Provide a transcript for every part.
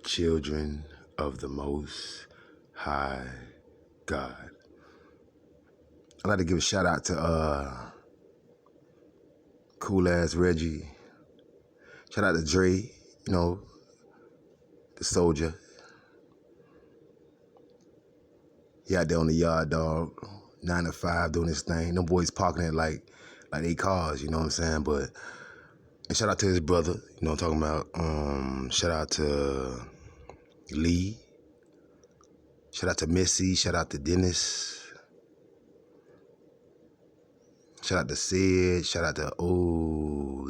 children of the Most High God. I'd like to give a shout out to Cool Ass Reggie. Shout out to Dre, the soldier. He out there on the yard, dog, 9 to 5 doing his thing. Them boys parking it like they cars, you know what I'm saying? But and shout out to his brother, you know what I'm talking about. Shout out to Lee. Shout out to Missy. Shout out to Dennis. Shout out to Sid. Shout out to,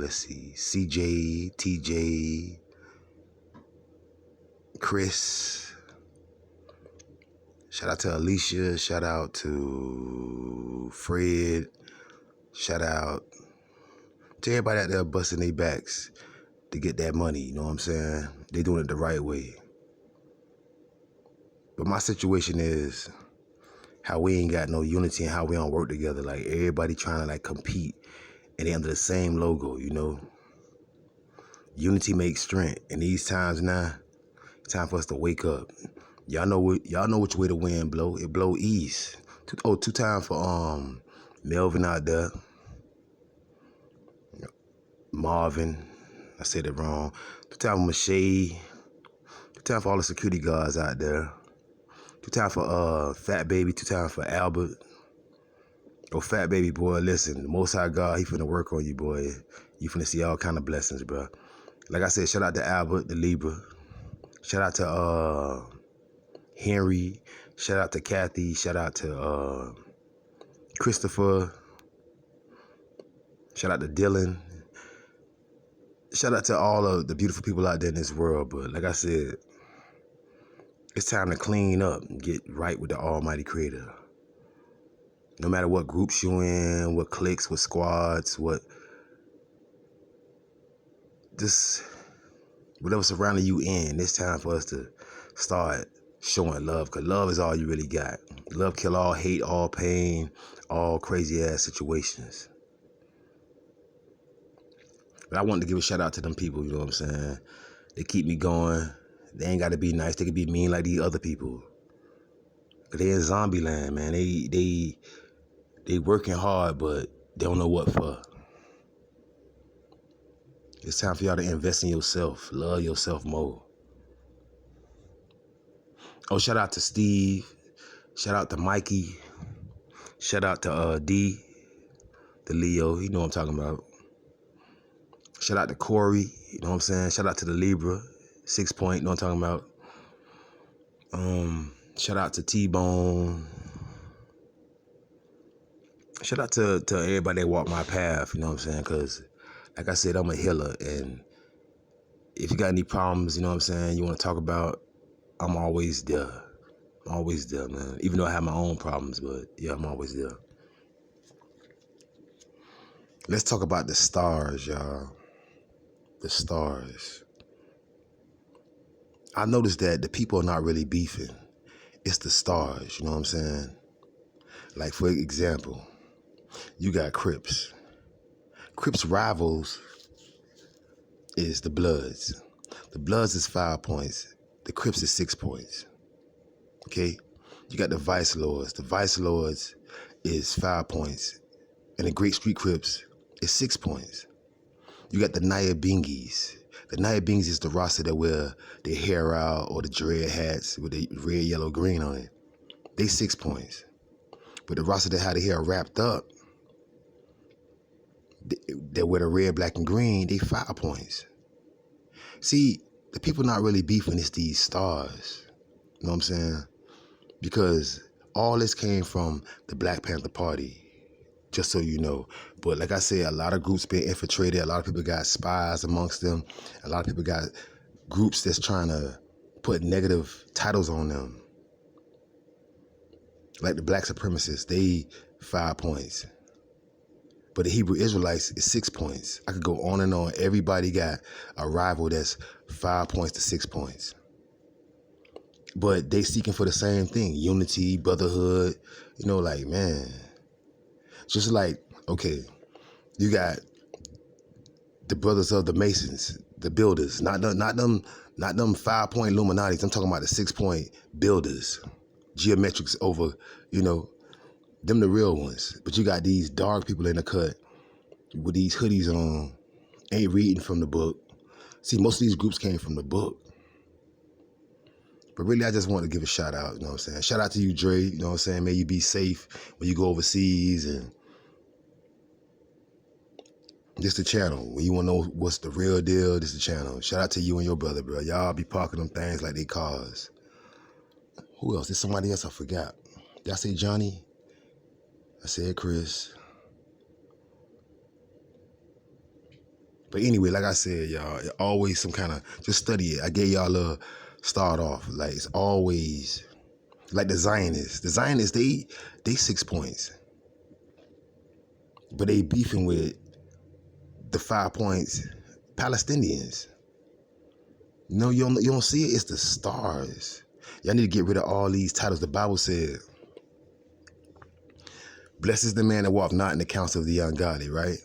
CJ, TJ, Chris. Shout out to Alicia. Shout out to Fred. Shout out to everybody out there busting their backs to get that money, you know what I'm saying? They doing it the right way. But my situation is how we ain't got no unity and how we don't work together. Like everybody trying to compete and they under the same logo, you know? Unity makes strength. And these times now, time for us to wake up. Y'all know which way the wind blow. It blow east. Two times for Melvin out there. Marvin. I said it wrong. 2 times for Mache. 2 times for all the security guards out there. 2 times for Fat Baby. 2 times for Albert. Oh, Fat Baby, boy, listen. The Most High God, he finna work on you, boy. You finna see all kind of blessings, bro. Like I said, shout out to Albert, the Libra. Shout out to Henry. Shout out to Kathy. Shout out to Christopher. Shout out to Dylan. Shout out to all of the beautiful people out there in this world. But like I said, it's time to clean up and get right with the Almighty Creator. No matter what groups you in, what cliques, what squads, whatever surrounding you in, it's time for us to start showing love, because love is all you really got. Love kill all hate, all pain, all crazy ass situations. But I wanted to give a shout out to them people, you know what I'm saying? They keep me going. They ain't got to be nice. They can be mean like these other people. Cause they in zombie land, man. They working hard, but they don't know what for. It's time for y'all to invest in yourself. Love yourself more. Oh, shout out to Steve. Shout out to Mikey. Shout out to D, the Leo. You know what I'm talking about. Shout out to Corey. You know what I'm saying? Shout out to the Libra. 6 Point. You know what I'm talking about. Shout out to T-Bone. Shout out to everybody that walked my path. You know what I'm saying? Because, like I said, I'm a healer. And if you got any problems, you know what I'm saying, you want to talk about, I'm always there. I'm always there, man. Even though I have my own problems, but yeah, I'm always there. Let's talk about the stars, y'all. The stars. I noticed that the people are not really beefing. It's the stars, you know what I'm saying? Like, for example, you got Crips. Crips rivals is the Bloods. The Bloods is 5 points. The Crips is 6 points. Okay? You got the Vice Lords. The Vice Lords is 5 points. And the Great Street Crips is 6 points. You got the Nyabingis. The Nyabingis is the roster that wear their hair out or the dread hats with the red, yellow, green on it. They 6 points. But the roster that had the hair wrapped up, that wear the red, black, and green, they 5 points. See, the people not really beefing, it's these stars. You know what I'm saying? Because all this came from the Black Panther Party, just so you know. But like I said, a lot of groups been infiltrated. A lot of people got spies amongst them. A lot of people got groups that's trying to put negative titles on them. Like the black supremacists, they 5 points. But the Hebrew Israelites is 6 points. I could go on and on. Everybody got a rival that's 5 points to 6 points. But they seeking for the same thing. Unity, brotherhood. You know, like, man. Just like, okay, you got the brothers of the Masons, the builders, not them Not them 5-point Illuminatis. I'm talking about the 6-point builders. Geometrics over, you know, them the real ones. But you got these dark people in the cut with these hoodies on, ain't reading from the book. See, most of these groups came from the book. But really, I just want to give a shout out, you know what I'm saying? Shout out to you, Dre, you know what I'm saying? May you be safe when you go overseas. And this the channel. When you want to know what's the real deal, this the channel. Shout out to you and your brother, bro. Y'all be parking them things like they cars. Who else? There's somebody else I forgot. Did I say Johnny? I said Chris. But anyway, like I said, y'all, always some kind of, just study it. I gave y'all a start off. Like, it's always, like the Zionists. The Zionists, they 6 points. But they beefing with the 5 points Palestinians. No, you don't see it. It's the stars. Y'all need to get rid of all these titles. The Bible said, blessed is the man that walk not in the counsel of the ungodly, right?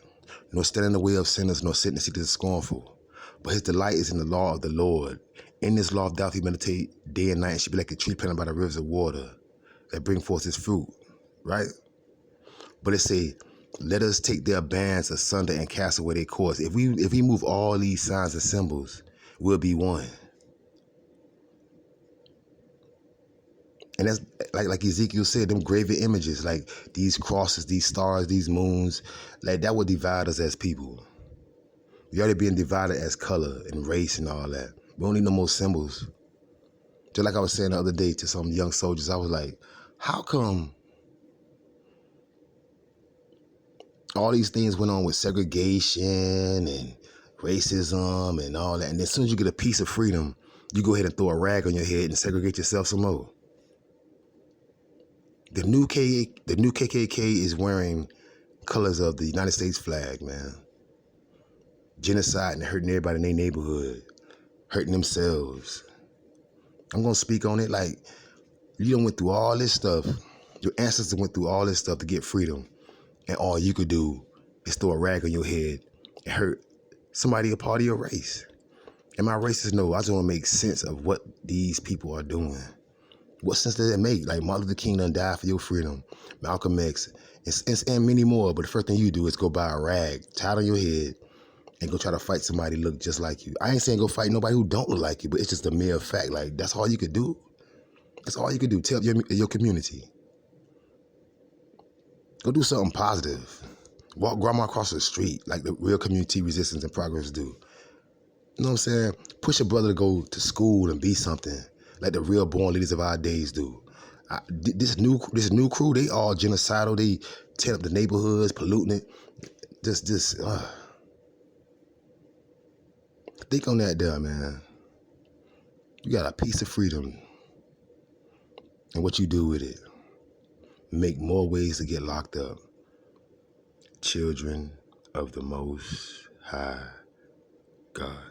Nor stand in the way of sinners, nor sit in the seat of the scornful. But his delight is in the law of the Lord. In this law doth he meditate day and night, and should be like a tree planted by the rivers of water that bring forth its fruit, right? But it say, let us take their bands asunder and cast away their cords. If we move all these signs and symbols, we'll be one. And that's like Ezekiel said, them graven images, like these crosses, these stars, these moons, like that would divide us as people. We already being divided as color and race and all that. We don't need no more symbols. Just like I was saying the other day to some young soldiers, I was like, how come all these things went on with segregation and racism and all that, and as soon as you get a piece of freedom, you go ahead and throw a rag on your head and segregate yourself some more? The new KKK is wearing colors of the United States flag, man. Genocide and hurting everybody in their neighborhood, hurting themselves. I'm gonna speak on it. Like, you done went through all this stuff. Your ancestors went through all this stuff to get freedom, and all you could do is throw a rag on your head and hurt somebody a part of your race. Am I racist? No. I just want to make sense of what these people are doing. What sense does it make? Like, Martin Luther King done died for your freedom, Malcolm X, and many more. But the first thing you do is go buy a rag, tie it on your head, and go try to fight somebody who look just like you. I ain't saying go fight nobody who don't look like you, but it's just a mere fact. Like, that's all you could do. That's all you could do. Tell your community. Go do something positive. Walk grandma across the street like the real community resistance and progress do. You know what I'm saying? Push a brother to go to school and be something like the real born leaders of our days do. This new crew, they all genocidal. They tear up the neighborhoods, polluting it. Think on that there, man. You got a piece of freedom, and what you do with it. Make more ways to get locked up. Children of the Most High God.